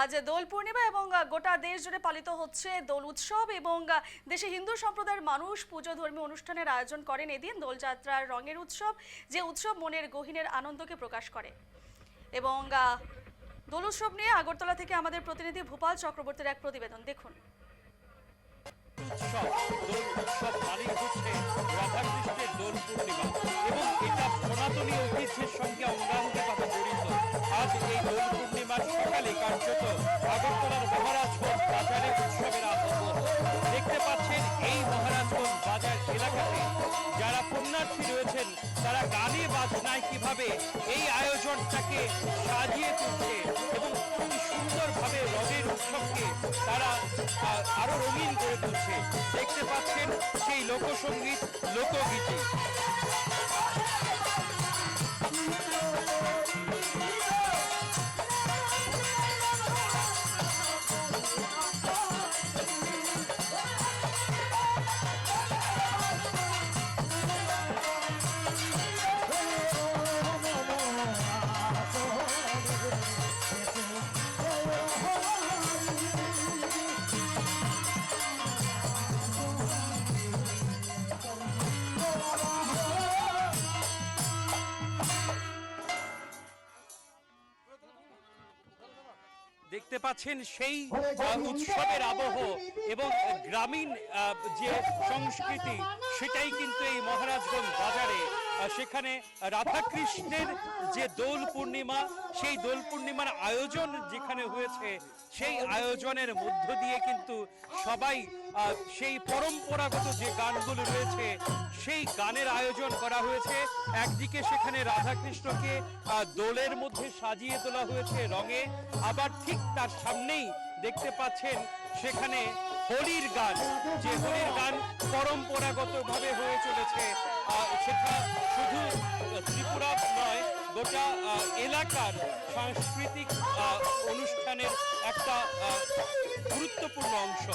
আজ দোল পূর্ণিমা এবং গোটা দেশ জুড়ে পালিত হচ্ছে দোল উৎসব এবং দেশে হিন্দু সম্প্রদায়ের মানুষ পুজো ধর্মীয় অনুষ্ঠানের আয়োজন করেন এদিন। দোলযাত্রার রঙের উৎসব, যে উৎসব মনের গহীনের আনন্দকে প্রকাশ করে। এবং দোল উৎসব নিয়ে আগরতলা থেকে আমাদের প্রতিনিধি ভূপাল চক্রবর্তীর এক প্রতিবেদন দেখুন। দোল পূর্ণিমা এবং এটা সনাতনী ঐতিহ্যের সঙ্গে অঙ্গাঙ্গিভাবে জড়িত। আজ এই দোল পূর্ণিমার সকালে কার্যত আগরতলার মহারাজগঞ্জ বাজারে উৎসবের আবহ দেখতে পাচ্ছেন। এই মহারাজগঞ্জ বাজার এলাকাতে যারা পুণ্যার্থী রয়েছেন তারা গানে বাজনায় কিভাবে এই আয়োজনটাকে সাজিয়ে তুলছে এবং খুবই সুন্দরভাবে রঙের উৎসবকে তারা আরো রঙিন করে তুলছে। দেখতে পাচ্ছেন সেই লোকসঙ্গীত, লোকগীতি। দেখতে পাচ্ছেন সেই উৎসবের আবহ এবং গ্রামীণ যে সংস্কৃতি সেটাই কিন্তু এই মহারাজগঞ্জ বাজারে। সেখানে রাধাকৃষ্ণের যে দোল পূর্ণিমা, সেই দোল পূর্ণিমার আয়োজন যেখানে হয়েছে, সেই আয়োজনের মধ্য দিয়ে কিন্তু সবাই সেই পরম্পরাগত যে গানগুলো রয়েছে সেই গানের আয়োজন করা হয়েছে। একদিকে সেখানে রাধাকৃষ্ণকে দোলের মধ্যে সাজিয়ে তোলা হয়েছে রঙে, আবার ঠিক তার সামনেই দেখতে পাচ্ছেন সেখানে হোলির গান, যে হোলির গান পরম্পরাগতভাবে হয়ে চলেছে। সেটা শুধু ত্রিপুরা নয়, গোটা এলাকার সাংস্কৃতিক অনুষ্ঠানের একটা গুরুত্বপূর্ণ অংশ।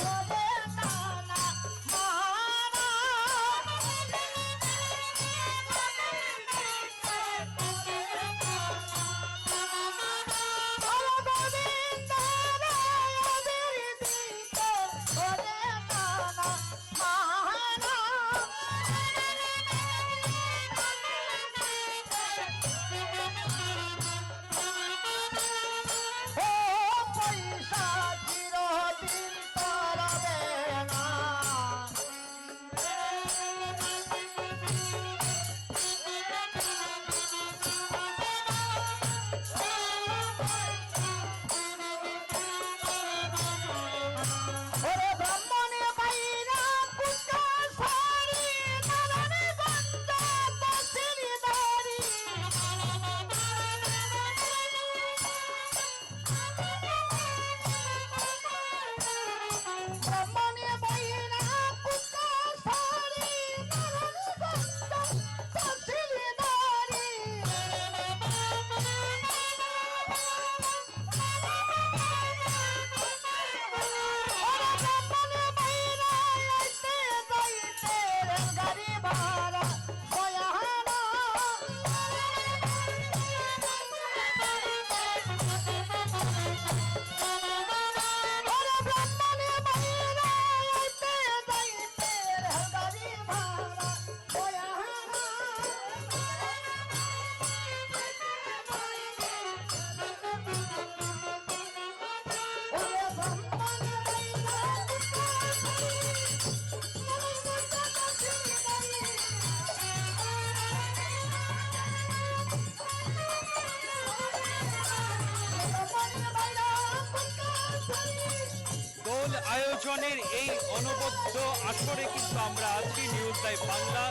আয়োজনের এই অনবদ্য আসরে কিন্তু আমরা আছি news live Bangla.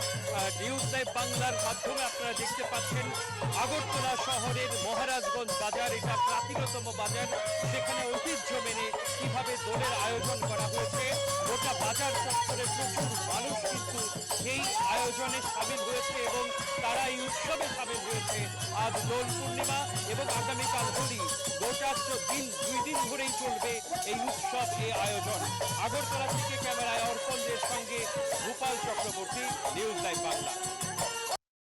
News live বাংলার মাধ্যমে আপনারা দেখতে পাচ্ছেন আগরতলা শহরের মহারাজগঞ্জ বাজার। এটা প্রাচীনতম বাজার, সেখানে ঐতিহ্য মেনে কিভাবে দোলের আয়োজন করা হয়েছে। গোটা বাজার চত্বরে প্রচুর মানুষ কিন্তু এই আয়োজনে সামিল হয়েছে এবং তারা এই উৎসবে সামিল হয়েছে। আজ দোল পূর্ণিমা এবং আগামীকাল হোলি, গোটা দুই দিন ধরেই চলবে এই উৎসব, এই আয়োজন। আগরতলা থেকে ক্যামেরায় অর্পণদের সঙ্গে ভূপাল চক্রবর্তী, নিউজ লাইভ বাংলা।